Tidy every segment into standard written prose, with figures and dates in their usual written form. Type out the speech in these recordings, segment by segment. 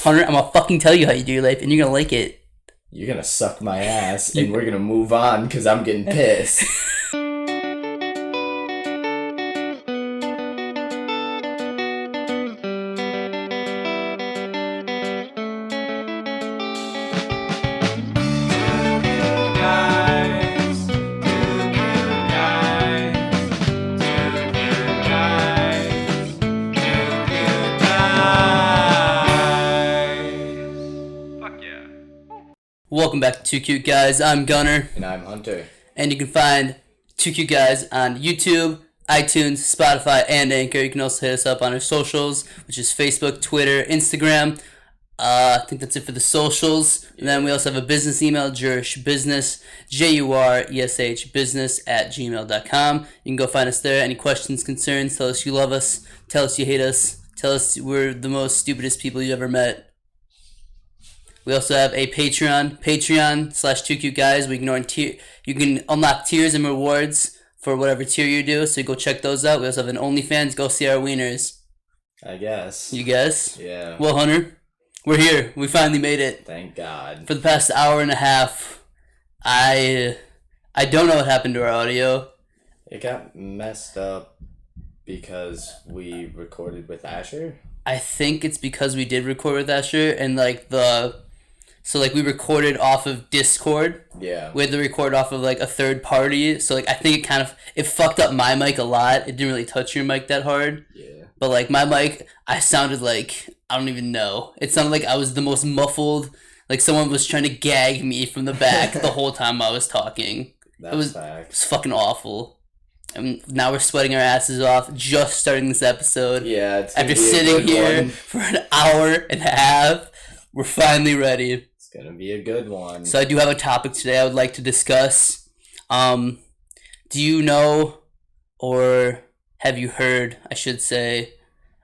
Hunter, I'm gonna fucking tell you how you do your life, and you're gonna like it. You're gonna suck my ass, and we're gonna move on because I'm getting pissed. Welcome back to Two Cute Guys. I'm Gunnar. And I'm Hunter. And you can find Two Cute Guys on YouTube, iTunes, Spotify, and Anchor. You can also hit us up on our socials, which is Facebook, Twitter, Instagram. I think that's it for the socials. Yeah. And then we also have a business email, jureshbusiness, JURESH business @gmail.com. You can go find us there. Any questions, concerns, tell us you love us, tell us you hate us, tell us we're the most stupidest people you ever met. We also have a Patreon, patreon.com/2cuteguys. You can unlock tiers and rewards for whatever tier you do, so go check those out. We also have an OnlyFans. Go see our wieners. I guess. You guess? Yeah. Well, Hunter, we're here. We finally made it. Thank God. For the past hour and a half, I don't know what happened to our audio. It got messed up because we recorded with Asher. I think it's because we did record with Asher, and So, we recorded off of Discord. Yeah. We had to record off of, a third party. So, I think it fucked up my mic a lot. It didn't really touch your mic that hard. Yeah. But, my mic, I sounded like, I don't even know. It sounded like I was the most muffled. Like, someone was trying to gag me from the back the whole time I was talking. That's it was facts. fucking awful. And now we're sweating our asses off just starting this episode. Yeah, it's after sitting here for an hour and a half, we're finally ready. It's gonna be a good one. So I do have a topic today I would like to discuss. Do you know, or have you heard, I should say,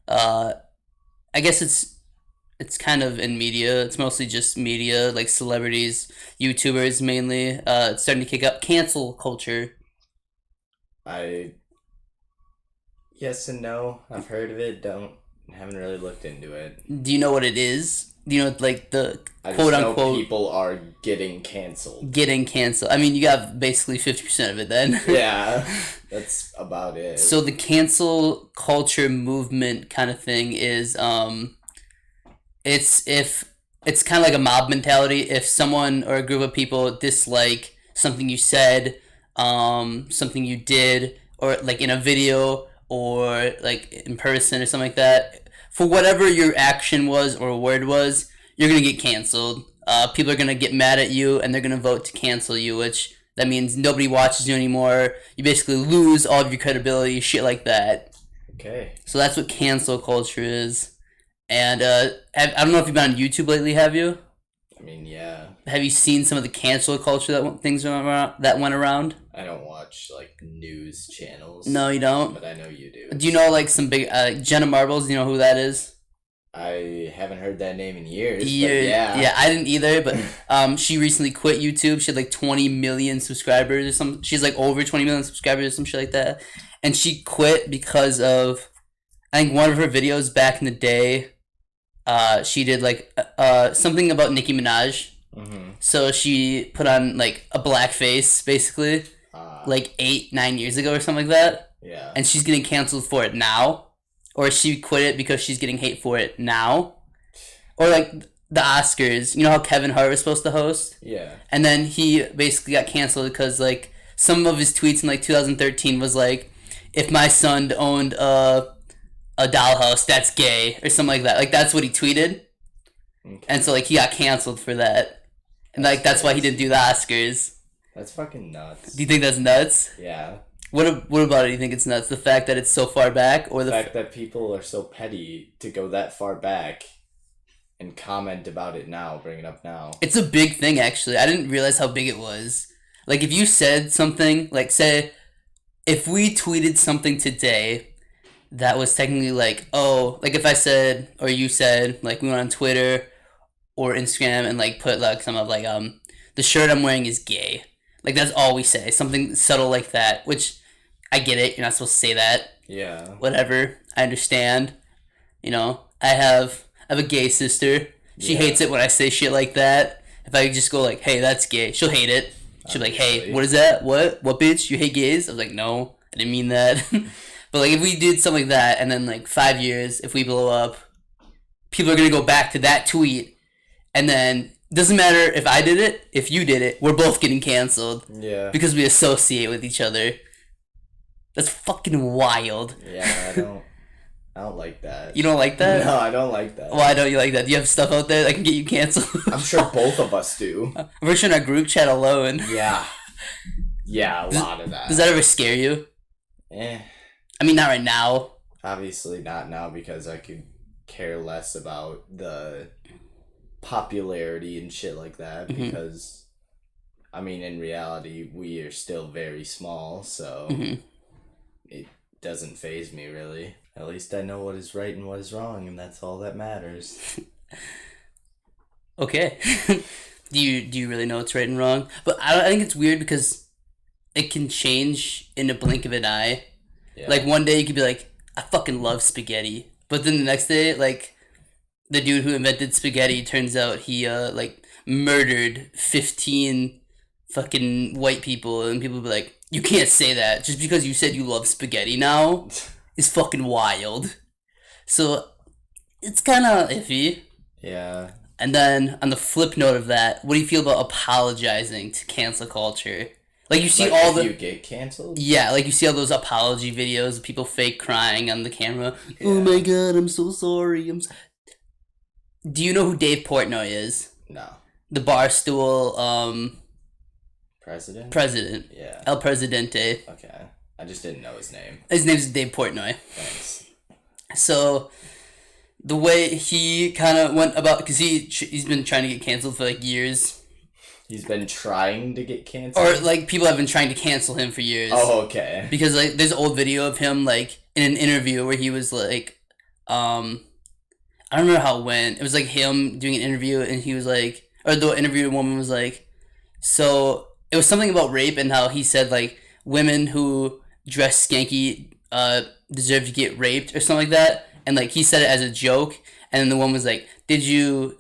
I guess it's kind of in media. It's mostly just media, like celebrities, YouTubers mainly. It's starting to kick up cancel culture. Yes and no. I've heard of it. Haven't really looked into it. Do you know what it is? Do you know the I quote just unquote know people are getting canceled. Getting canceled. I mean, you got basically 50% of it then. Yeah, that's about it. So the cancel culture movement kind of thing is it's kind of like a mob mentality. If someone or a group of people dislike something you said, something you did, or in a video or in person or something like that, for whatever your action was or word was, you're gonna get canceled. People are gonna get mad at you and they're gonna vote to cancel you, which that means nobody watches you anymore. You basically lose all of your credibility, shit like that. Okay. So that's what cancel culture is. And I don't know if you've been on YouTube lately, have you? I mean, yeah. Have you seen some of the cancel culture that went around? I don't watch news channels. No, you don't. But I know you do. Do you know some big Jenna Marbles? Do you know who that is? I haven't heard that name in years. Yeah. Yeah, I didn't either. But she recently quit YouTube. She had 20 million subscribers or something. She's over 20 million subscribers or some shit like that. And she quit because of, I think one of her videos back in the day. She did something about Nicki Minaj. Mm-hmm. So she put on a black face basically 8-9 years ago or something like that. Yeah. And she's getting canceled for it now, or she quit it because she's getting hate for it now, or the Oscars. You know how Kevin Hart was supposed to host? Yeah. And then he basically got canceled because some of his tweets in 2013 was if my son owned a dollhouse, that's gay, or something like that. That's what he tweeted. Okay. And so he got canceled for that. And that's why he didn't do the Oscars. That's fucking nuts. Do you think that's nuts? Yeah. What about it? Do you think it's nuts? The fact that it's so far back, or the fact that people are so petty to go that far back and comment about it now, bring it up now? It's a big thing, actually. I didn't realize how big it was. If you said something, say, if we tweeted something today that was technically if I said, or you said, we went on Twitter or Instagram and put some of the shirt I'm wearing is gay. That's all we say. Something subtle like that, which I get it. You're not supposed to say that. Yeah. Whatever. I understand. I have a gay sister, She Yeah. hates it when I say shit like that. If I just go like, "Hey, that's gay," she'll hate it. She'll be like, "Hey, Obviously. what is that? What bitch? You hate gays?" I was like, "No, I didn't mean that." But like, if we did something like that, and then like 5 years, if we blow up, people are gonna go back to that tweet, and then doesn't matter if I did it, if you did it, we're both getting canceled Yeah. because we associate with each other. That's fucking wild. Yeah, I don't like that. You don't like that? No, I don't like that. Why don't you like that? Do you have stuff out there that can get you canceled? I'm sure both of us do. We're sure in our group chat alone. Yeah. Yeah, a lot of that. Does that ever scare you? Eh. I mean, not right now. Obviously not now because I could care less about the popularity and shit like that Mhm. because, I mean, in reality, we are still very small, so Mhm. it doesn't faze me really. At least I know what is right and what is wrong, and that's all that matters. Okay. Do you really know what's right and wrong? But I think it's weird because it can change in a blink of an eye. Yeah. Like one day you could be like, I fucking love spaghetti, but then the next day, like, the dude who invented spaghetti turns out he like murdered 15 fucking white people, and people be like, you can't say that just because you said you love spaghetti now is fucking wild. So it's kind of iffy. Yeah. And then on the flip note of that, what do you feel about apologizing to cancel culture? Like you see Like all if the you get canceled? yeah, like you see all those apology videos of people fake crying on the camera. Yeah. Oh my god, I'm so sorry. Do you know who Dave Portnoy is? No. The Barstool President? president. Yeah. El Presidente. Okay. I just didn't know his name. His name's Dave Portnoy. Thanks. So the way he kind of went about, because he's been trying to get canceled for like years, He's been trying to get canceled? or like people have been trying to cancel him for years. Oh, okay. Because like there's an old video of him like in an interview where he was like, I don't remember how it went. It was like him doing an interview, and he was like, or the interview woman was like, so it was something about rape and how he said like women who dress skanky deserve to get raped or something like that, and like he said it as a joke, and then the woman was like, did you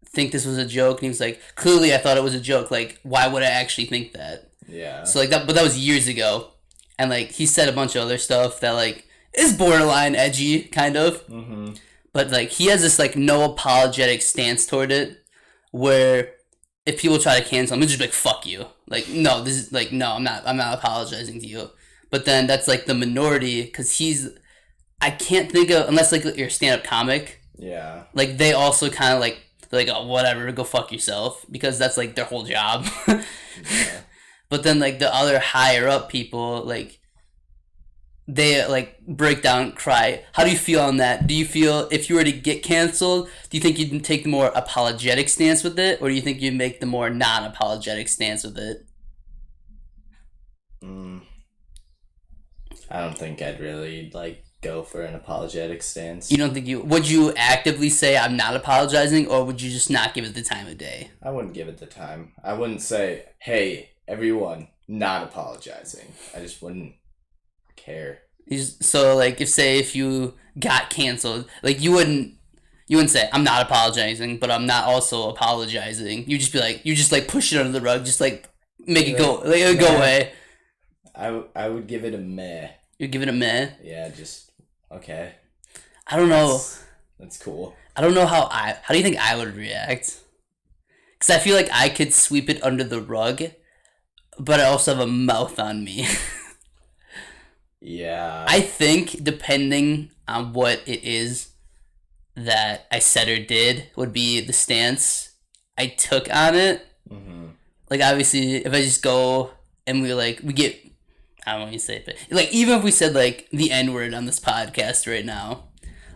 think this was a joke? And he was like, clearly I thought it was a joke. Like, why would I actually think that? Yeah. So like that, but that was years ago, and like he said a bunch of other stuff that like is borderline edgy, kind of. Mm-hmm. But like he has this like no apologetic stance toward it, where if people try to cancel him, he'll just be like, "Fuck you!" Like, no, this is like, no, I'm not apologizing to you. But then that's like the minority, because I can't think of, unless like you're a stand up comic, Yeah. like they also kind of like, they're like, oh, whatever, go fuck yourself, because that's like their whole job. Yeah. But then like the other higher up people, like they like break down, cry. How do you feel on that? Do you feel if you were to get canceled, do you think you'd take the more apologetic stance with it, or do you think you'd make the more non-apologetic stance with it? I don't think I'd really like go for an apologetic stance. You don't think would you actively say I'm not apologizing, or would you just not give it the time of day? I wouldn't give it the time. I wouldn't say, "Hey, everyone, not apologizing." I just wouldn't care. So like if you got canceled, like you wouldn't say I'm not apologizing, but I'm not also apologizing. You just be like, you just like push it under the rug, just like make it go, like it would go away. I would give it a meh. You give it a meh. Yeah, just okay. I don't know. That's cool. I don't know how do you think I would react? Because I feel like I could sweep it under the rug, but I also have a mouth on me. Yeah. I think depending on what it is that I said or did would be the stance I took on it. Mm-hmm. Like obviously, if I just go and we get, I don't want to say it, but like even if we said like the N-word on this podcast right now,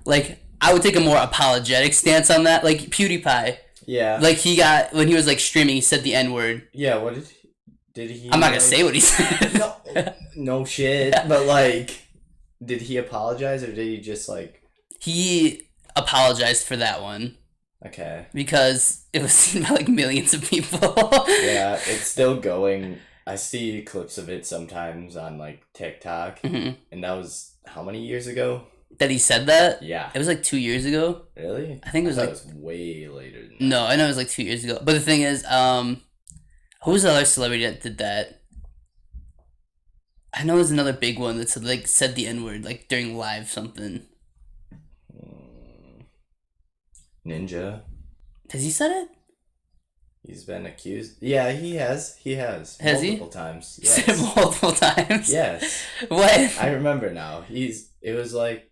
like I would take a more apologetic stance on that. Like PewDiePie, Yeah. like he got, when he was like streaming, he said the N-word. Yeah. What did he? I'm not gonna say what he said. No shit. But like, did he apologize or did he just like? He apologized for that one. Okay. Because it was seen by like millions of people. Yeah, it's still going. I see clips of it sometimes on like TikTok, Mm-hmm. and that was how many years ago? That he said that? Yeah. It was like 2 years ago. Really? I think it was thought like... it was way later than that. No, I know it was like 2 years ago. But the thing is, who was the other celebrity that did that? I know there's another big one that said, like, said the N-word, like, during live something. Ninja. Has he said it? He's been accused. Yeah, he has. He has. Has multiple he? times. He said it multiple times? Yes. What? I remember now. It was like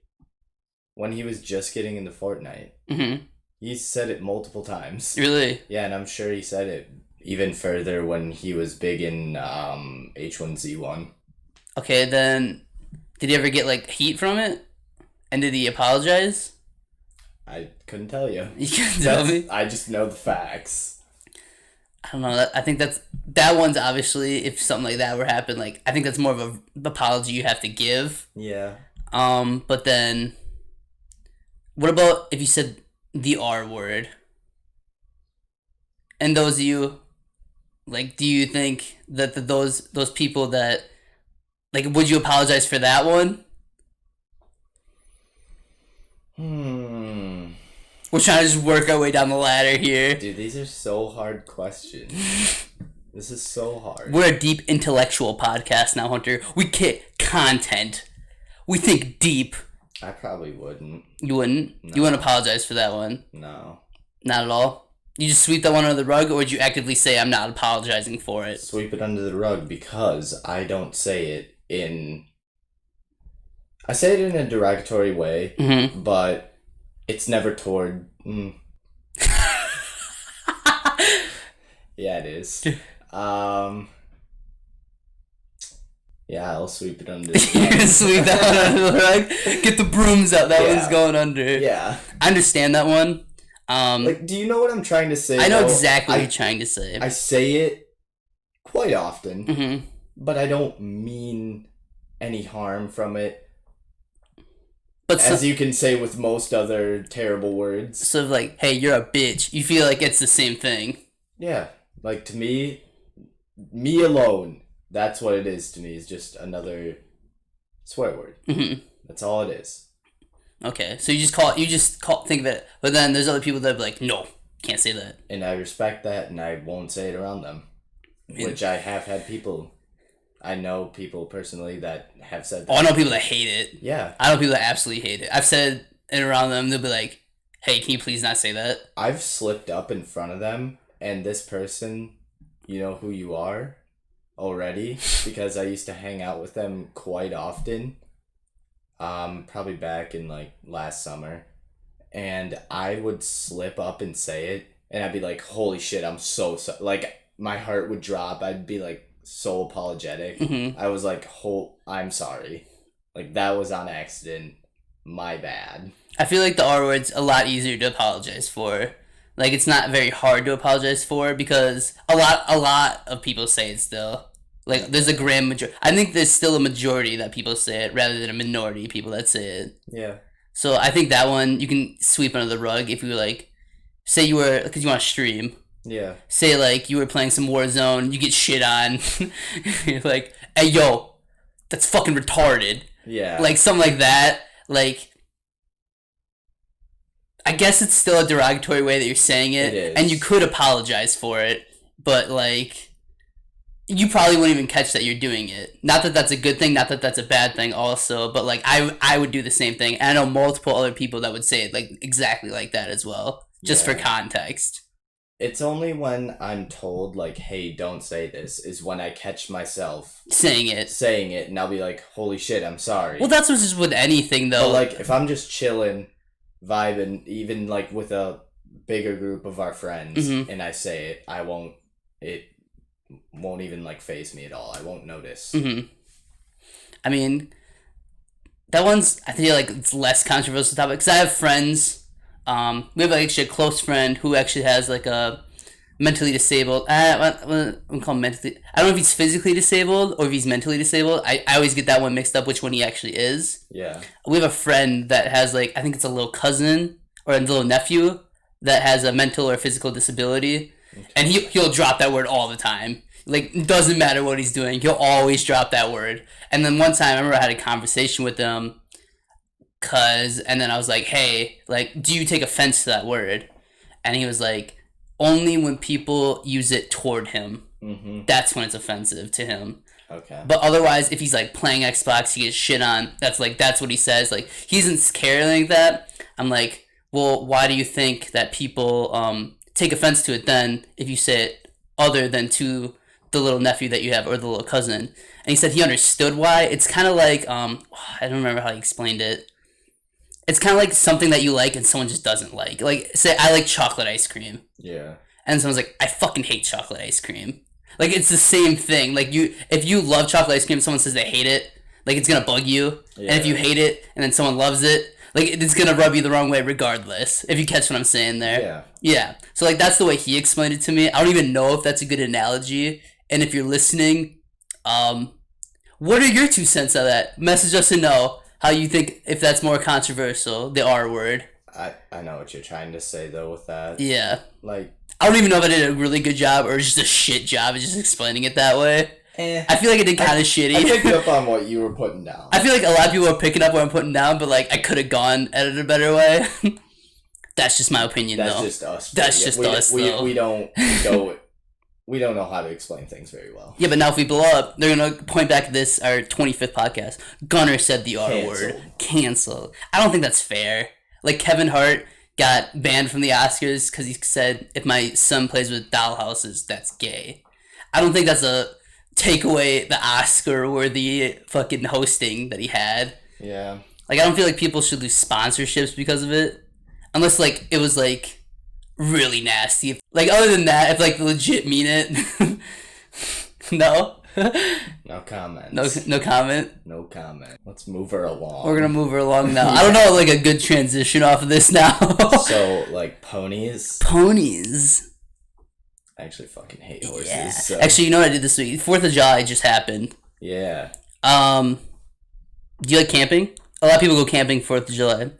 when he was just getting into Fortnite. Mm-hmm. He said it multiple times. Really? Yeah, and I'm sure he said it even further when he was big in H1Z1. Okay, then did he ever get, like, heat from it? And did he apologize? I couldn't tell you. You can tell me? I just know the facts. I don't know. I think that one's obviously, if something like that were to happen, like, I think that's more of a apology you have to give. Yeah. But then, what about if you said the R word? And those of you, like, do you think that those people that, like, would you apologize for that one? We're trying to just work our way down the ladder here. Dude, these are so hard questions. This is so hard. We're a deep intellectual podcast now, Hunter. We get content. We think deep. I probably wouldn't. You wouldn't? No. You wouldn't apologize for that one? No. Not at all? You just sweep that one under the rug, or would you actively say, I'm not apologizing for it? Sweep it under the rug because I don't say it in... I say it in a derogatory way, but it's never toward... Yeah, it is. Yeah, I'll sweep it under the rug. You're gonna sweep that one under the rug? Get the brooms out. That one's going under. Yeah. I understand that one. Like, do you know what I'm trying to say? I know exactly what you're trying to say. I say it quite often, but I don't mean any harm from it. But as you can say with most other terrible words. Sort of like, hey, you're a bitch. You feel like it's the same thing. Yeah. Like, to me alone, that's what it is to me, is just another swear word. That's all it is. Okay, so you just think of it, but then there's other people that be like, no, can't say that. And I respect that, and I won't say it around them. Which I have had people... I know people personally that have said that. Oh, I know people that hate it. Yeah. I know people that absolutely hate it. I've said it around them. They'll be like, hey, can you please not say that? I've slipped up in front of them, and this person, you know who you are already, because I used to hang out with them quite often. Probably back in, like, last summer. And I would slip up and say it, and I'd be like, holy shit, I'm so... Like, my heart would drop. I'd be like, so apologetic. I was like, I'm sorry. Like, that was on accident. My bad. I feel like the R word's a lot easier to apologize for. Like, it's not very hard to apologize for because a lot of people say it still. Like, there's a grand majority. I think there's still a majority that people say it rather than a minority of people that say it. Yeah. So I think that one you can sweep under the rug if you like, say you were, because you want to stream. Yeah. Say, like, you were playing some Warzone, you get shit on. You're like, hey, yo, that's fucking retarded. Yeah. Like, something like that. Like, I guess it's still a derogatory way that you're saying it. It is. And you could apologize for it. But, like, you probably wouldn't even catch that you're doing it. Not that that's a good thing, not that that's a bad thing also. But, like, I would do the same thing. And I know multiple other people that would say it, like, exactly like that as well. Just for context. It's only when I'm told, like, hey, don't say this, is when I catch myself saying it, and I'll be like, holy shit, I'm sorry. Well, that's what's just with anything, though. But, like, if I'm just chilling, vibing, even, like, with a bigger group of our friends, and I say it, it won't even, like, faze me at all. I won't notice. I mean, that one's, I feel like it's less controversial topic, because I have friends... we have actually a close friend who actually has like a mentally disabled. I call him mentally. I don't know if he's physically disabled or if he's mentally disabled. I always get that one mixed up, which one he actually is. Yeah. We have a friend that has like, I think it's a little cousin or a little nephew that has a mental or physical disability, and he'll drop that word all the time. Like, it doesn't matter what he's doing, he'll always drop that word. And then one time, I remember I had a conversation with him. and then I was like, hey, like, do you take offense to that word? And he was like, only when people use it toward him. Mm-hmm. That's when it's offensive to him. Okay. But otherwise, if he's like playing Xbox, he gets shit on. That's what he says. Like, he doesn't care like that. I'm like, well, why do you think that people take offense to it then if you say it other than to the little nephew that you have or the little cousin? And he said he understood why. It's kind of like I don't remember how he explained it. It's kind of like something that you like and someone just doesn't like. Like, say I like chocolate ice cream. Yeah. And someone's like, I fucking hate chocolate ice cream. Like, it's the same thing. Like, if you love chocolate ice cream, someone says they hate it, like, it's gonna bug you. Yeah. And if you hate it and then someone loves it, like, it's gonna rub you the wrong way regardless. If you catch what I'm saying there. Yeah. Yeah. So, like, that's the way he explained it to me. I don't even know if that's a good analogy. And if you're listening, what are your 2 cents on that? Message us to know how you think, if that's more controversial, the R word. I know what you're trying to say, though, with that. Yeah. Like, I don't even know if I did a really good job or just a shit job of just explaining it that way. I feel like I did kind of shitty. I picked up on what you were putting down. I feel like a lot of people are picking up what I'm putting down, but like I could have gone at it a better way. That's just my opinion, That's though. just us. That's just us, though. We don't know how to explain things very well. Yeah, but now if we blow up, they're gonna point back to this, our 25th podcast. Gunnar said the R word. Canceled. I don't think that's fair. Like, Kevin Hart got banned from the Oscars because he said, if my son plays with dollhouses, that's gay. I don't think that's a take away the Oscar-worthy fucking hosting that he had. Yeah. Like, I don't feel like people should lose sponsorships because of it. Unless, like, it was, like, really nasty. Like, other than that, if, like, legit mean it. No? No comment. No comment? No comment. Let's move her along. We're gonna move her along now. I don't know, like, a good transition off of this now. So, like, ponies? Ponies. I actually fucking hate horses. Yeah. So. Actually, you know what I did this week? 4th of July just happened. Yeah. Do you like camping? A lot of people go camping 4th of July.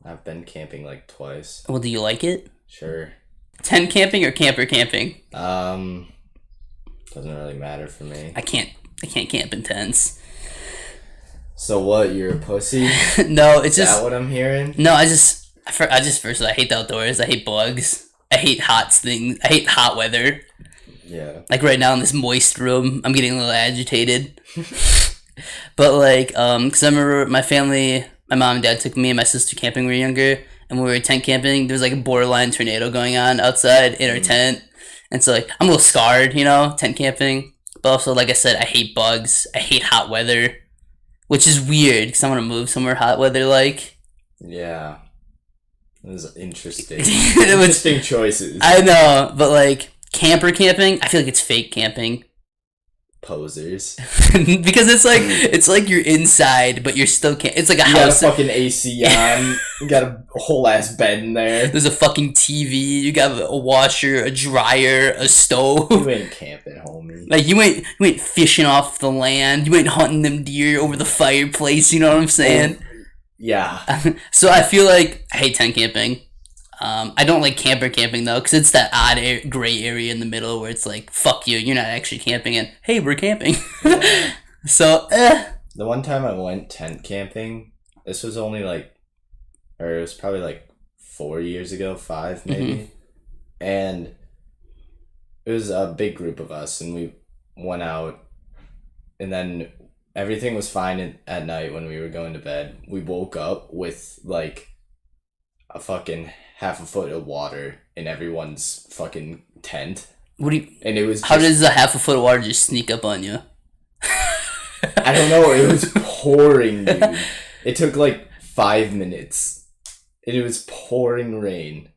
I've been camping, like, twice. Well, do you like it? Sure. Tent camping or camper camping? Doesn't really matter for me. I can't camp in tents. So what? You're a pussy? No, it's Is just. that what I'm hearing? No, I hate the outdoors. I hate bugs. I hate hot things. I hate hot weather. Yeah. Like right now in this moist room, I'm getting a little agitated. But like, cause I remember my family, my mom and dad took me and my sister camping when we were younger, and when we were tent camping, there was like a borderline tornado going on outside in our tent. And so, like, I'm a little scarred, you know, tent camping. But also, like I said, I hate bugs. I hate hot weather. Which is weird, because I want to move somewhere hot weather-like. Yeah. This is interesting. Interesting choices. I know, but, like, camper camping, I feel like it's fake camping. Posers. Because it's like you're inside, but you're still it's like a house. You got a fucking AC on. You got a whole ass bed in there. There's a fucking TV. You got a washer, a dryer, a stove. You ain't camping, homie. Like you ain't fishing off the land. You ain't hunting them deer over the fireplace. You know what I'm saying? Yeah. So I feel like I hate tent camping. I don't like camper camping though, because it's that odd gray area in the middle where it's like, fuck you, you're not actually camping, and hey, we're camping. Yeah. So, The one time I went tent camping, this was only like, or it was probably like 4 years ago, 5 maybe, mm-hmm. And it was a big group of us, and we went out, and then everything was fine at night when we were going to bed. We woke up with like a fucking half a foot of water in everyone's fucking tent. What do you? And it was. How does a half a foot of water just sneak up on you? I don't know. It was pouring, dude. It took like 5 minutes, and it was pouring rain.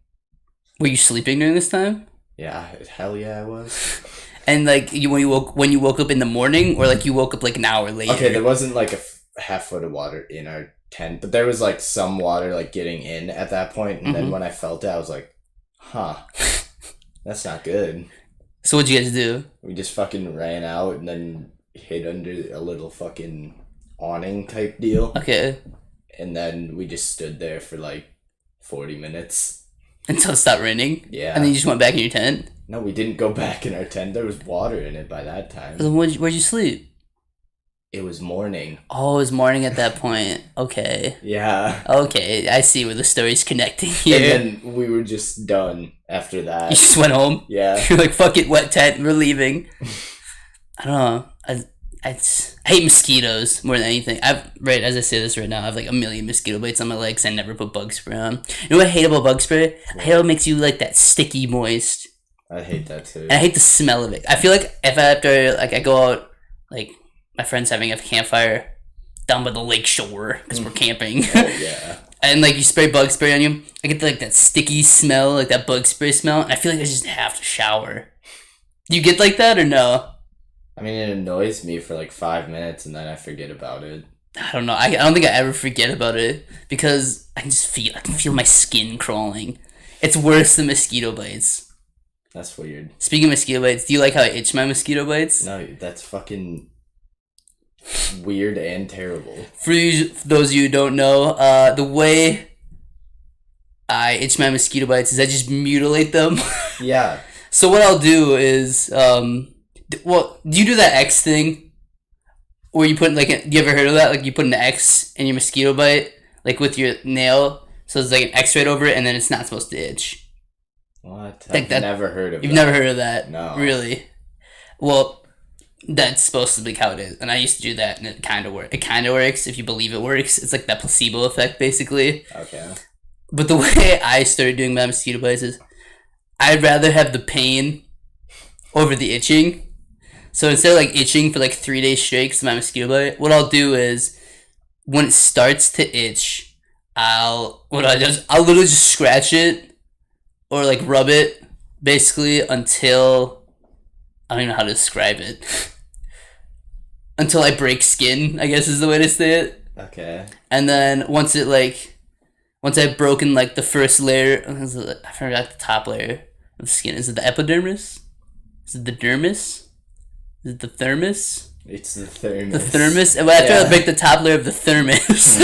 Were you sleeping during this time? Yeah, hell yeah, I was. And like when you woke up in the morning, or like you woke up like an hour later. Okay, there wasn't like a half foot of water in our tent, but there was like some water like getting in at that point, and mm-hmm. Then when I felt it, I was like, huh, that's not good. So what'd you guys do? We just fucking ran out and then hid under a little fucking awning type deal. Okay. And then we just stood there for like 40 minutes. Until it stopped raining? Yeah. And then you just went back in your tent? No, we didn't go back in our tent. There was water in it by that time. Then where'd you sleep? It was morning. Oh, it was morning at that point. Okay. Yeah. Okay, I see where the story's connecting here. And then we were just done after that. You just went home? Yeah. You're like, fuck it, wet tent, we're leaving. I don't know. I hate mosquitoes more than anything. Right, as I say this right now, I have like a million mosquito bites on my legs. I never put bug spray on. You know what I hate about bug spray? I hate how it makes you like that sticky moist. I hate that too. And I hate the smell of it. I feel like if I go out, like my friend's having a campfire down by the lake shore because we're camping. Oh, yeah. And like you spray bug spray on you, I get like that sticky smell, like that bug spray smell, and I feel like I just have to shower. You get like that or no? I mean, it annoys me for like 5 minutes and then I forget about it. I don't know. I don't think I ever forget about it because I can feel my skin crawling. It's worse than mosquito bites. That's weird. Speaking of mosquito bites, do you like how I itch my mosquito bites? No, that's fucking weird and terrible. For those of you who don't know, the way I itch my mosquito bites is I just mutilate them. Yeah. So what I'll do is, do you do that X thing? Where you put you ever heard of that? Like you put an X in your mosquito bite, like with your nail, so it's like an X right over it, and then it's not supposed to itch. What? Like I've never heard of You've that. never heard of that? No. Really? Well, that's supposed to be how it is. And I used to do that, and it kind of works. It kind of works if you believe it works. It's like that placebo effect, basically. Okay. But the way I started doing my mosquito bites is I'd rather have the pain over the itching. So instead of like itching for like 3 days straight because of my mosquito bite, what I'll do is when it starts to itch, I'll literally just scratch it or like rub it basically until I don't even know how to describe it. Until I break skin, I guess is the way to say it. Okay. And then once I've broken like the first layer, I forgot the top layer of the skin. Is it the epidermis? Is it the dermis? Is it the thermos? It's the thermos. The thermos? And after I break the top layer of the thermos,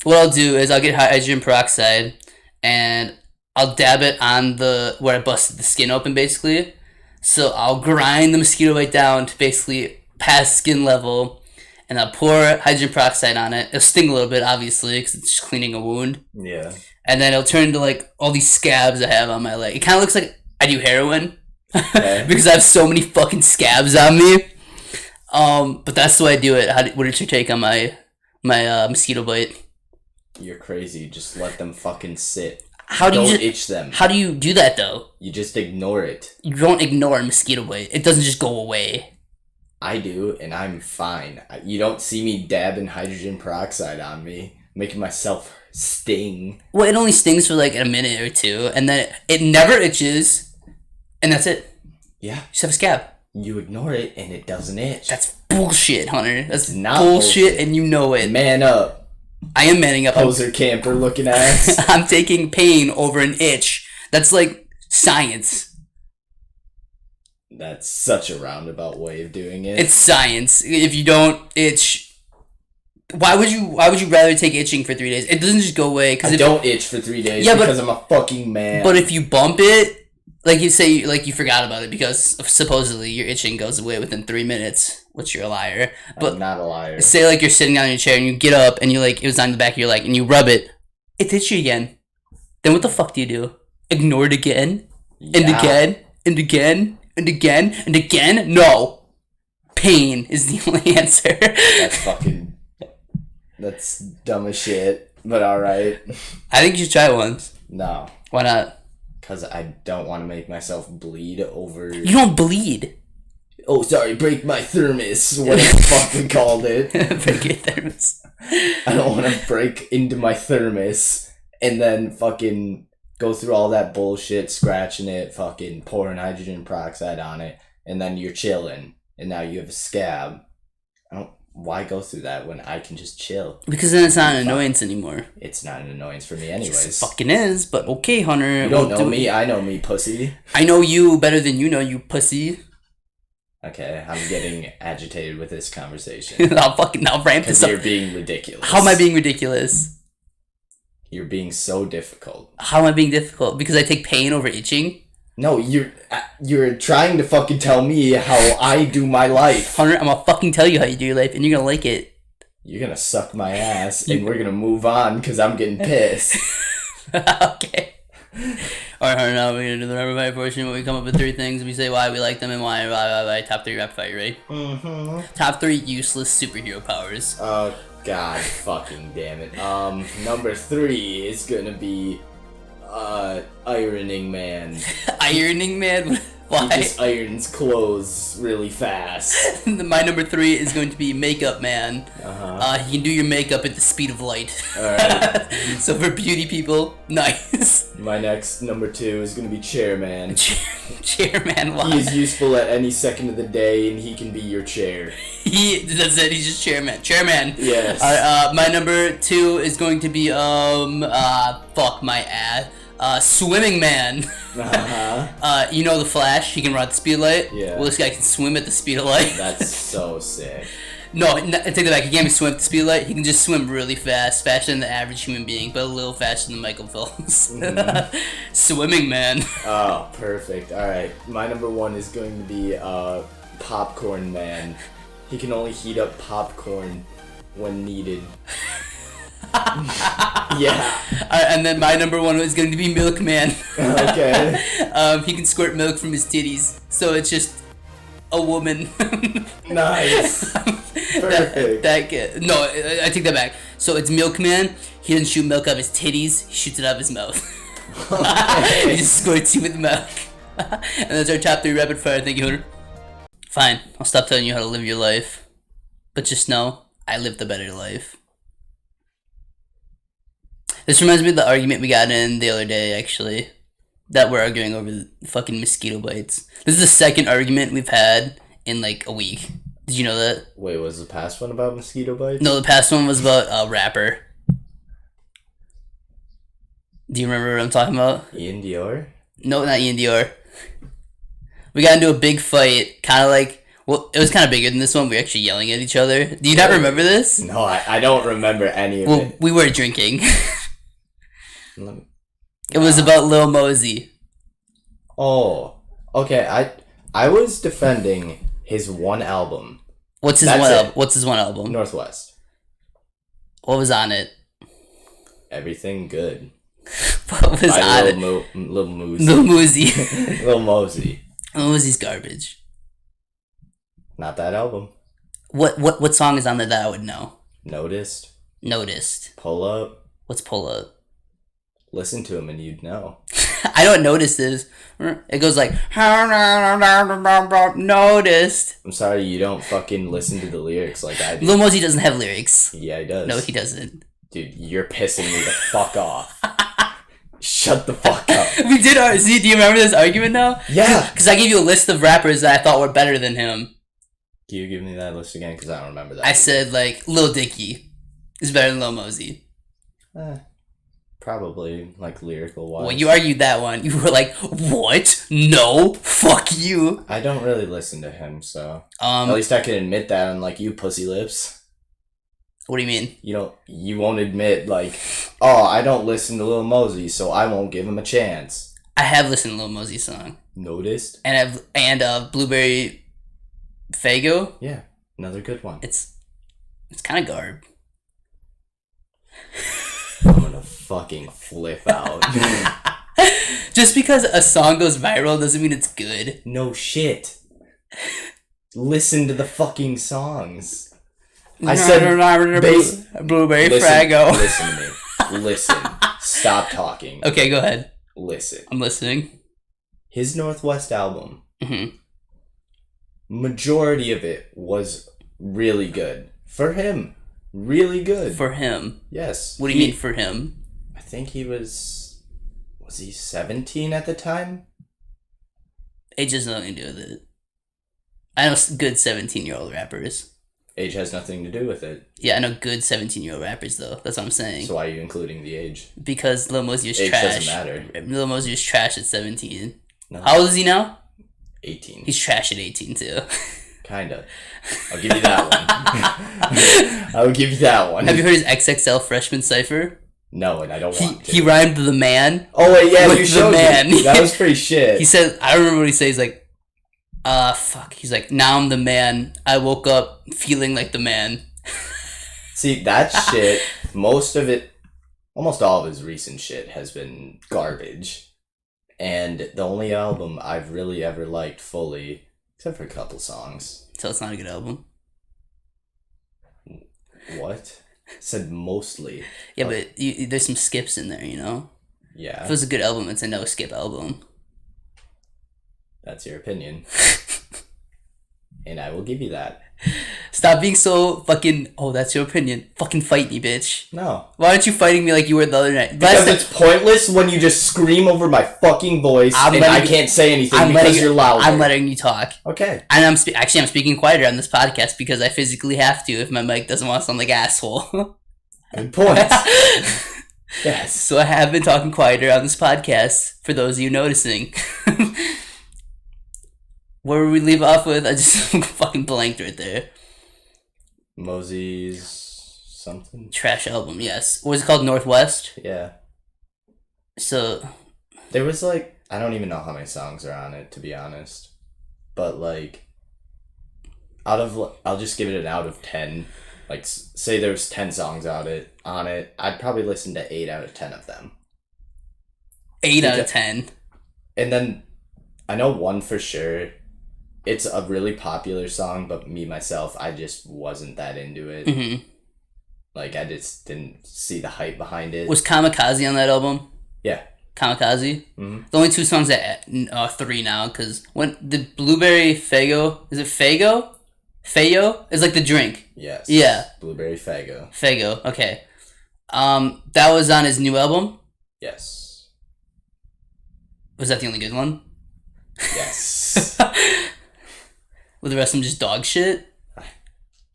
what I'll do is I'll get hydrogen peroxide and I'll dab it on where I busted the skin open, basically. So I'll grind the mosquito bite down to basically past skin level, and I'll pour hydrogen peroxide on it. It'll sting a little bit, obviously, because it's just cleaning a wound. Yeah. And then it'll turn into like all these scabs I have on my leg. It kind of looks like I do heroin. Okay. Because I have so many fucking scabs on me. But that's the way I do it. What is your take on my mosquito bite? You're crazy. Just let them fucking sit. Don't itch them. How do you do that though? You just ignore it. You don't ignore a mosquito bite. It doesn't just go away. I do, and I'm fine. You don't see me dabbing hydrogen peroxide on me, making myself sting. Well, it only stings for like a minute or two, and then it never itches. And that's it. Yeah. You just have a scab. You ignore it and it doesn't itch. That's bullshit, Hunter. That's not bullshit and you know it. Man up. I am manning up. Poser camper looking ass. I'm taking pain over an itch. That's like science. That's such a roundabout way of doing it. It's science. If you don't itch, why would you rather take itching for 3 days? It doesn't just go away. I don't itch for 3 days because I'm a fucking man. But if you bump it, like you say, like you forgot about it because supposedly your itching goes away within 3 minutes, which you're a liar. But I'm not a liar. Say like you're sitting on your chair and you get up and you like it was on the back of your leg and you rub it, it's itchy again. Then what the fuck do you do? Ignore it again, and again, and again, and again, and again? No, pain is the only answer. That's dumb as shit. But all right. I think you should try it once. No. Why not? Because I don't want to make myself bleed over... You don't bleed. Oh, sorry, break my thermos. What the fuck we called it. Break your thermos. I don't want to break into my thermos and then fucking go through all that bullshit, scratching it, fucking pouring hydrogen peroxide on it, and then you're chilling, and now you have a scab. Why go through that when I can just chill? Because then it's not an annoyance anymore. It's not an annoyance for me anyways. It fucking is, but okay, Hunter. You don't know me, I know me, pussy. I know you better than you know you, pussy. Okay, I'm getting agitated with this conversation. I'll ramp this up. You're being ridiculous. How am I being ridiculous? You're being so difficult. How am I being difficult? Because I take pain over itching? No, you're trying to fucking tell me how I do my life. Hunter, I'm gonna fucking tell you how you do your life, and you're gonna like it. You're gonna suck my ass, and we're gonna move on because I'm getting pissed. Okay. Alright, Hunter, now we're gonna do the rapid fire portion where we come up with 3 things, we say why we like them and why. Top 3 rapid fire, right? Mm-hmm. Top 3 useless superhero powers. Oh, god fucking damn it. Number 3 is gonna be, Ironing Man. Ironing Man? Why? He just irons clothes really fast. My number 3 is going to be Makeup Man. He can do your makeup at the speed of light. Alright. So for beauty people, nice. My next number 2 is gonna be Chairman. Chairman, why? He is useful at any second of the day, and he can be your chair. That's it, he's just Chairman. Chairman. Yes. Alright, my number 2 is going to be, fuck my ass. Swimming Man. You know the Flash? He can ride the speed of light? Yeah. Well, this guy can swim at the speed of light. That's so sick. No, take that back. He can't even swim at the speed of light. He can just swim really fast, faster than the average human being, but a little faster than Michael Phelps. Mm-hmm. Swimming Man. Oh, perfect. Alright, my number 1 is going to be, Popcorn Man. He can only heat up popcorn when needed. Yeah. And then my number 1 is going to be Milkman. Okay. He can squirt milk from his titties, so it's just a woman. Nice. Perfect. No, I take that back. So it's Milkman. He doesn't shoot milk out of his titties. He shoots it out of his mouth. Okay. He just squirts you with milk. And that's our top 3 rapid fire. Thank you, Hunter. Fine, I'll stop telling you how to live your life. But just know, I lived a better life. This reminds me of the argument we got in the other day, actually. That we're arguing over the fucking mosquito bites. This is the second argument we've had in like a week. Did you know that? Wait, was the past one about mosquito bites? No, the past one was about a rapper. Do you remember what I'm talking about? Ian Dior? No, not Ian Dior. We got into a big fight, kind of like... Well, it was kind of bigger than this one. We were actually yelling at each other. Do you not remember this? No, I don't remember any of it. We were drinking. Let me... It was about Lil Mosey. Oh, okay. I was defending his one album. What's his one album? Northwest. What was on it? Everything Good. What was on it? Lil Mosey. Lil Mosey. Lil Mosey. Lil Mosey's garbage. Not that album. What song is on there that I would know? Noticed. Pull Up. What's Pull Up? Listen to him and you'd know. I know what Noticed is. It goes like Noticed. I'm sorry you don't fucking listen to the lyrics like I do. Lil Mosey doesn't have lyrics. Yeah, he does. No, he doesn't. Dude, you're pissing me the fuck off. Shut the fuck up. We did. See, do you remember this argument now? Yeah. Because I gave you a list of rappers that I thought were better than him. Can you give me that list again? Because I don't remember that. I said like Lil Dicky is better than Lil Mosey. Probably, like, lyrical wise. Well, you argued that one. You were like, what? No. Fuck you. I don't really listen to him, so... At least I can admit that, unlike you, pussy lips. What do you mean? You won't admit, like, oh, I don't listen to Lil Mosey, so I won't give him a chance. I have listened to Lil Mosey's song. Noticed? And Blueberry Fago? Yeah, another good one. It's kind of garb. I'm gonna fucking flip out. Just because a song goes viral doesn't mean it's good. No shit. Listen to the fucking songs. I said Blueberry Fago. Listen to me. Listen. Stop talking. Okay, go ahead. Listen. I'm listening. His Northwest album. Mm-hmm. Majority of it was really good. For him. Really good. For him? Yes. What do you mean for him? I think he was he 17 at the time? Age has nothing to do with it. I know good 17-year-old rappers. Age has nothing to do with it. Yeah, I know good 17-year-old rappers, though. That's what I'm saying. So why are you including the age? Because Lil Mosey was age trash. Doesn't matter. Lil Mosey was trash at 17. No. How old is he now? 18. He's trash at 18, too. Kinda. I'll give you that one. I'll give you that one. Have you heard his XXL freshman cypher? No, and I don't want to. He rhymed the man. Oh wait, yeah, with you showed the man. me. That was pretty shit. He said, I don't remember what he says. Like, fuck. He's like, now I'm the man. I woke up feeling like the man. See, that shit, most of it, almost all of his recent shit has been garbage. And the only album I've really ever liked fully, except for a couple songs. So it's not a good album. What? Said mostly. Yeah, but there's some skips in there, you know? Yeah. If it was a good album, it's a no-skip album. That's your opinion. And I will give you that. Stop being so fucking... Oh, that's your opinion. Fucking fight me, bitch. No. Why aren't you fighting me like you were the other night? Because it's pointless when you just scream over my fucking voice and I can't say anything because you're louder. I'm letting you talk. Okay. And I'm speaking quieter on this podcast because I physically have to if my mic doesn't want to sound like asshole. Good point. Yes. So I have been talking quieter on this podcast for those of you noticing. Where would we leave off with? I just fucking blanked right there. Mosey's something? Trash album, yes. What was it called? Northwest? Yeah. So... There was like... I don't even know how many songs are on it, to be honest. But like... I'll just give it an out of 10. Like, say there's 10 songs on it. I'd probably listen to 8 out of 10 of them. 8 out of 10? And then... I know one for sure... It's a really popular song, but me, myself, I just wasn't that into it. Mm-hmm. Like, I just didn't see the hype behind it. Was Kamikaze on that album? Yeah. Kamikaze? Mm-hmm. The only 2 songs that... 3 now, because... when the Blueberry Faygo... Is it Faygo? Fayo? It's like the drink. Yes. Yeah. Blueberry Faygo. Faygo, okay. That was on his new album? Yes. Was that the only good one? Yes. Were the rest of them just dog shit? I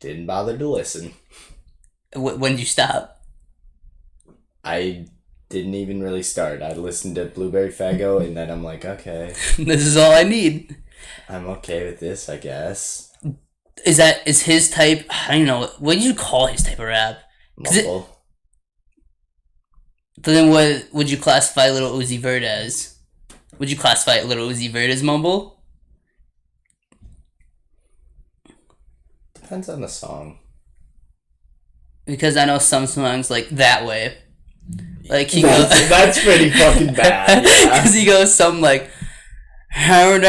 didn't bother to listen. When did you stop? I didn't even really start. I listened to Blueberry Faygo, and then I'm like, okay. This is all I need. I'm okay with this, I guess. Is his type... I don't know. What do you call his type of rap? Mumble. So then what would you classify Lil Uzi Vert as? Would you classify Lil Uzi Vert as mumble? Depends on the song. Because I know some songs like That Way. Like he goes... That's pretty fucking bad. Because he goes some like... That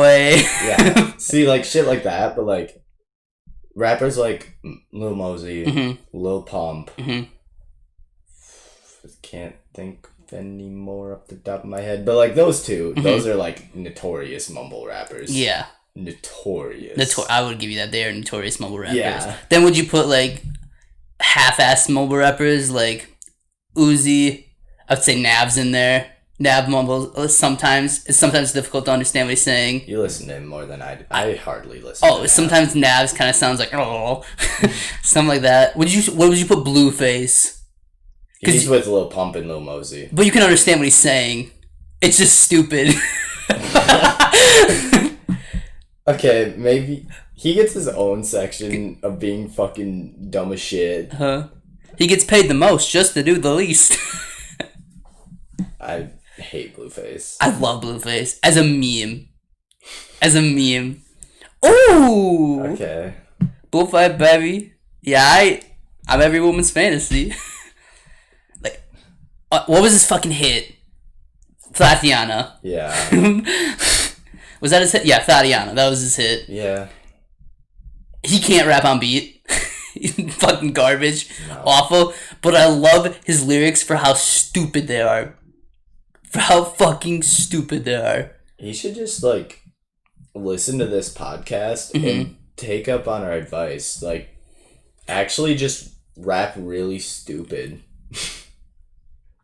way. Yeah. See, like, shit like that, but, like, rappers like Lil Mosey, mm-hmm. Lil Pump. Mm-hmm. Can't think of any more off the top of my head. But, like, those two, mm-hmm. those are, like, notorious mumble rappers. Yeah. Notorious. I would give you that. They are notorious mumble rappers. Yeah. Then would you put, like, half-assed mumble rappers like Uzi? I'd say Nav's in there. Nav mumbles sometimes. It's sometimes difficult to understand what he's saying. You listen to him more than I hardly listen to him. Sometimes Nav's kind of sounds like, oh. Something like that. What would you put Blueface? He's with Lil Pump and Lil Mosey. But you can understand what he's saying. It's just stupid. Okay, maybe he gets his own section of being fucking dumb as shit. Huh? He gets paid the most just to do the least. I hate Blueface. I love Blueface as a meme. Ooh. Okay. Bullfight, baby. Yeah, I'm every woman's fantasy. Like, what was his fucking hit? Tatiana. Yeah. Was that his hit? Yeah, Tatiana. That was his hit. Yeah. He can't rap on beat. He's fucking garbage. No. Awful. But I love his lyrics for how stupid they are. For how fucking stupid they are. He should just, like, listen to this podcast mm-hmm. and take up on our advice. Like, actually just rap really stupid.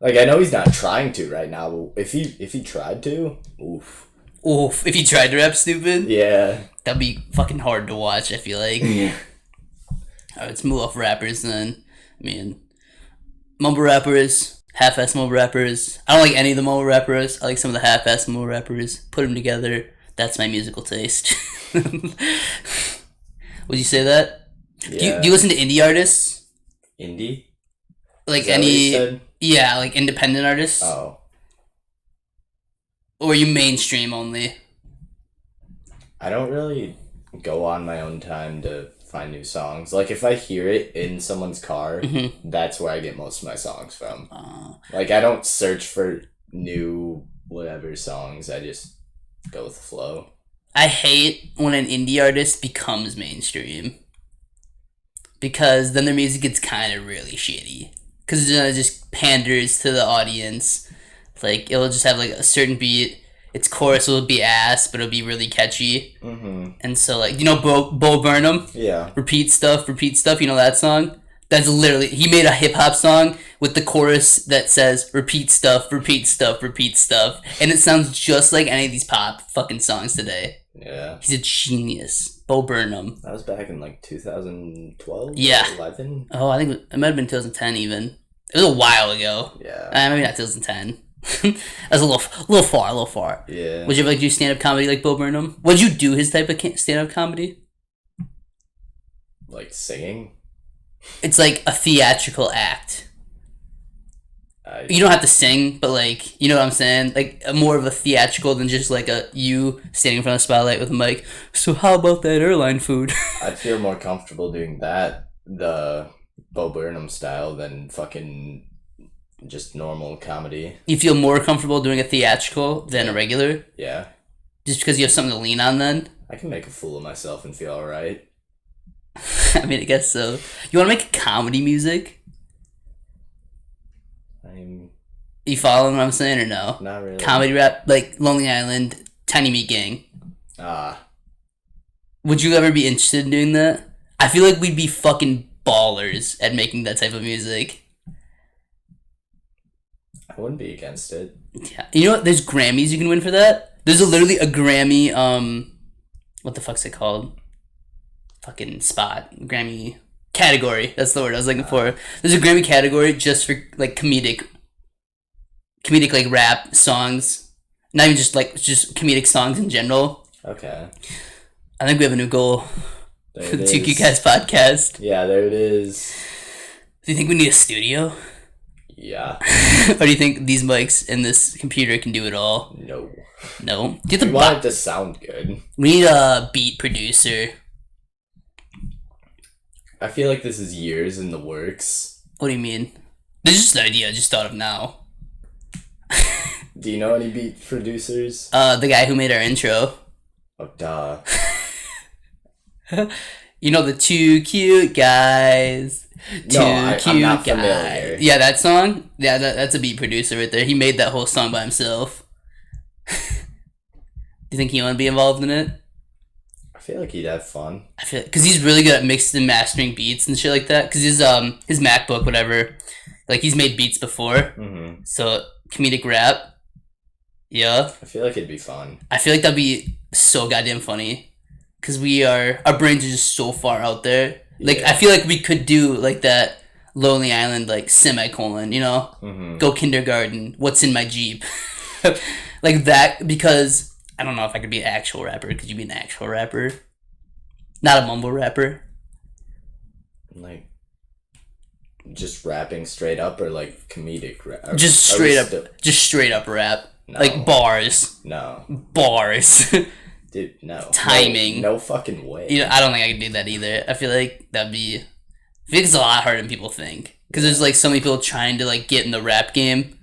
Like, I know he's not trying to right now, but if he tried to, oof. Oof. If he tried to rap stupid? Yeah. That'd be fucking hard to watch, I feel like. Yeah. Alright, let's move off rappers then. I mean, mumble rappers, half-ass mumble rappers. I don't like any of the mumble rappers. I like some of the half-ass mumble rappers. Put them together. That's my musical taste. Would you say that? Yeah. Do you listen to indie artists? Indie? Like Is that what you any, said? yeah, like independent artists, Oh, or are you mainstream only? I don't really go on my own time to find new songs. Like if I hear it in someone's car, that's where I get most of my songs from. Like I don't search for new whatever songs. I just go with the flow. I hate when an indie artist becomes mainstream because then their music gets kind of really shitty because it just panders to the audience. Like it'll just have like a certain beat. Its chorus will be ass, but it'll be really catchy. And so like you know Bo Burnham, Yeah. repeat stuff. You know that song? That's literally he made a hip hop song with the chorus that says repeat stuff, and it sounds just like any of these pop fucking songs today. Yeah. He's a genius. Bo Burnham. That was back in like 2012? Yeah. 11? Oh, I think it might have been 2010 even. It was a while ago. Yeah. Maybe not 2010. That's a little far. Yeah. Would you ever like do stand-up comedy like Bo Burnham? Would you do his type of stand-up comedy? Like singing? It's like a theatrical act. You don't have to sing, but like, you know what I'm saying? Like, more of a theatrical than just like a you standing in front of the spotlight with a mic. So how about that airline food? I'd feel more comfortable doing that, the Bo Burnham style, than fucking just normal comedy. You feel more comfortable doing a theatrical than a regular? Yeah. Just because you have something to lean on then? I can make a fool of myself and feel alright. I mean, I guess so. You want to make comedy music? You following what I'm saying or no? Not really. Comedy rap, like Lonely Island, Tiny Meat Gang. Would you ever be interested in doing that? I feel like we'd be fucking ballers at making that type of music. I wouldn't be against it. Yeah. You know what? There's Grammys you can win for that. There's literally a Grammy, what the fuck's it called? Fucking spot. Grammy category. That's the word I was looking for. There's a Grammy category just for like comedic like rap songs. Not even just comedic songs in general. Okay. I think we have a new goal for the 2Q Guys podcast. Yeah, there it is. Do you think we need a studio? Yeah. Or do you think these mics and this computer can do it all? No. No. We want it to sound good. We need a beat producer. I feel like this is years in the works. What do you mean? This is just an idea I just thought of now. Do you know any beat producers? The guy who made our intro. Oh, duh. You know the 2 cute guys. I'm not familiar. Yeah, that song? Yeah, that's a beat producer right there. He made that whole song by himself. Do you think he want to be involved in it? I feel like he'd have fun. I feel because he's really good at mixing and mastering beats and shit like that. Because his MacBook, whatever, like he's made beats before. Mm-hmm. So comedic rap. Yeah. I feel like it'd be fun. I feel like that'd be so goddamn funny. Because our brains are just so far out there. Like, Yeah. I feel like we could do, like, that Lonely Island, like, semicolon, you know? Mm-hmm. Go kindergarten. What's in my Jeep? Like that, because I don't know if I could be an actual rapper. Could you be an actual rapper? Not a mumble rapper? Like, just rapping straight up or, like, comedic rap? Just straight up rap. No. Like, bars. No. Bars. Dude, no. Timing. No fucking way. You know, I don't think I could do that either. I feel like I feel like it's a lot harder than people think. Because there's, like, so many people trying to, like, get in the rap game.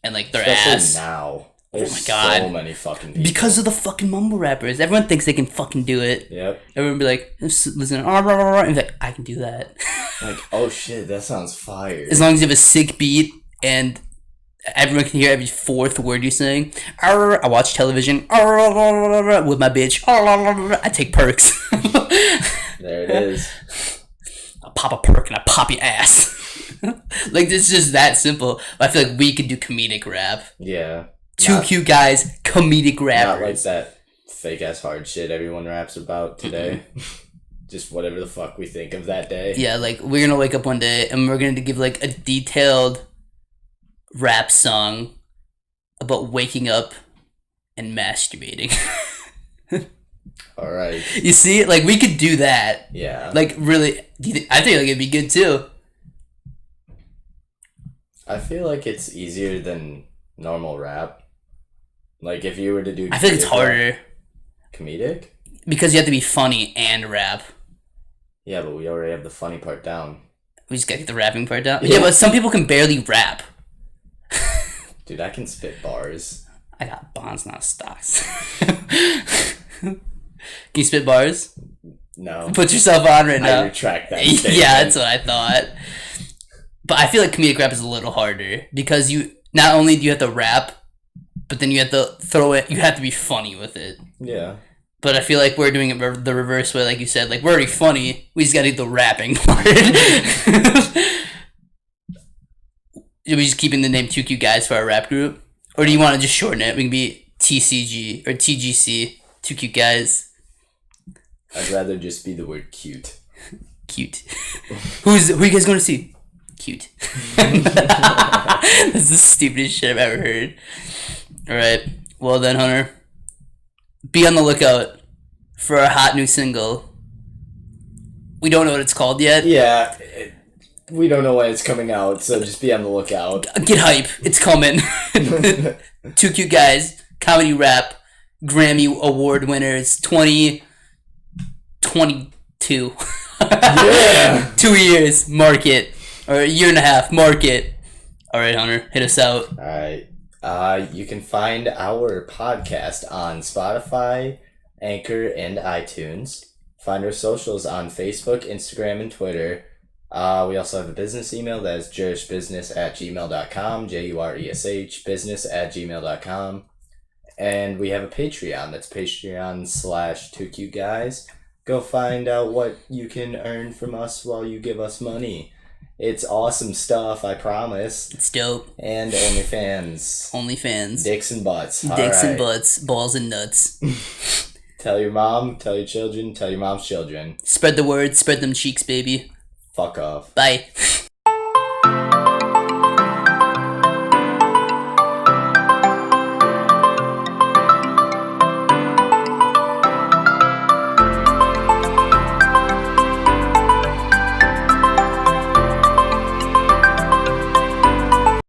And, like, their Especially ass. now. Oh There's my god. so many fucking people. Because of the fucking mumble rappers. Everyone thinks they can fucking do it. Yep. Everyone be like, listen, and he's like, I can do that. Like, oh shit, that sounds fire. As long as you have a sick beat and everyone can hear every fourth word you're saying. I watch television with my bitch. I take perks. There it is. I pop a perk and I pop your ass. Like, it's just that simple. But I feel like we could do comedic rap. Yeah. Two cute guys, comedic rappers. Not like that fake ass hard shit everyone raps about today. Just whatever the fuck we think of that day. Yeah, like, we're gonna wake up one day and we're gonna give, like, a detailed rap song about waking up and masturbating. Alright. You see? Like, we could do that. Yeah. Like, really, I think like, it'd be good, too. I feel like it's easier than normal rap. Like if you were to do I feel like it's comedic rap- harder Comedic? because you have to be funny and rap. Yeah, but we already have the funny part down. We just gotta get the rapping part down. Yeah. Yeah, but some people can barely rap. Dude, I can spit bars. I got bonds, not stocks. Can you spit bars? No. Put yourself on right now. I retract that statement. Yeah, that's what I thought. But I feel like comedic rap is a little harder because you not only do you have to rap, but then you have to throw it. You have to be funny with it. Yeah. But I feel like we're doing it the reverse way, like you said. Like we're already funny. We just gotta do the rapping part. Are we just keeping the name 2 Cute Guys for our rap group, or do you want to just shorten it? We can be TCG or TGC, 2 Cute Guys. I'd rather just be the word cute. Cute. Who are you guys going to see? Cute. That's the stupidest shit I've ever heard. Alright. Well then, Hunter. Be on the lookout for a hot new single. We don't know what it's called yet. Yeah. We don't know when it's coming out, so just be on the lookout. Get hype. It's coming. 2 Cute Guys. Comedy rap. Grammy Award winners. 2022. Yeah. 2 years. Mark it. Or a year and a half. Mark it. Alright, Hunter. Hit us out. Alright. You can find our podcast on Spotify, Anchor, and iTunes. Find our socials on Facebook, Instagram, and Twitter. We also have a business email that is jurishbusiness@gmail.com, JURESH, business@gmail.com. And we have a Patreon, that's Patreon/2cuteguys. Go find out what you can earn from us while you give us money. It's awesome stuff, I promise. It's dope. And OnlyFans. OnlyFans. Dicks and butts. Dicks and Alright. butts. Balls and nuts. Tell your mom, tell your children, tell your mom's children. Spread the word. Spread them cheeks, baby. Fuck off. Bye.